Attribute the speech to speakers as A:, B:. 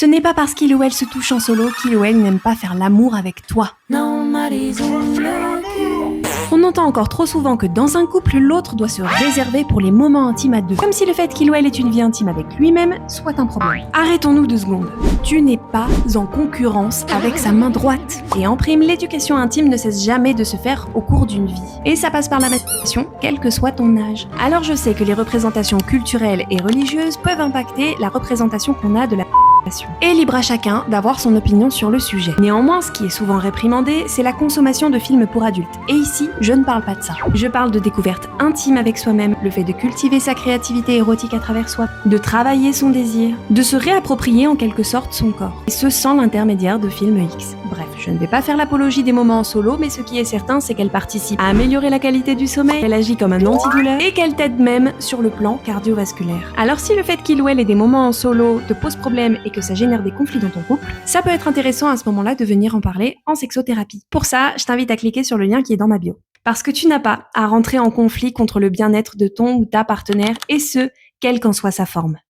A: Ce n'est pas parce qu'il ou elle se touche en solo qu'il ou elle n'aime pas faire l'amour avec toi. On entend encore trop souvent que dans un couple, l'autre doit se réserver pour les moments intimes à deux. Comme si le fait qu'il ou elle ait une vie intime avec lui-même soit un problème. Arrêtons-nous 2 secondes. Tu n'es pas en concurrence avec sa main droite. Et en prime, l'éducation intime ne cesse jamais de se faire au cours d'une vie. Et ça passe par la masturbation, quel que soit ton âge. Alors je sais que les représentations culturelles et religieuses peuvent impacter la représentation qu'on a de la et libre à chacun d'avoir son opinion sur le sujet. Néanmoins, ce qui est souvent réprimandé, c'est la consommation de films pour adultes. Et ici, je ne parle pas de ça. Je parle de découverte intime avec soi-même, le fait de cultiver sa créativité érotique à travers soi, de travailler son désir, de se réapproprier en quelque sorte son corps. Et ce sans l'intermédiaire de films X. Bref, je ne vais pas faire l'apologie des moments en solo, mais ce qui est certain, c'est qu'elle participe à améliorer la qualité du sommeil, elle agit comme un antidouleur, et qu'elle t'aide même sur le plan cardiovasculaire. Alors si le fait qu'il ou elle ait des moments en solo te pose problème et que ça génère des conflits dans ton couple, ça peut être intéressant à ce moment-là de venir en parler en sexothérapie. Pour ça, je t'invite à cliquer sur le lien qui est dans ma bio. Parce que tu n'as pas à rentrer en conflit contre le bien-être de ton ou ta partenaire, et ce, quelle qu'en soit sa forme.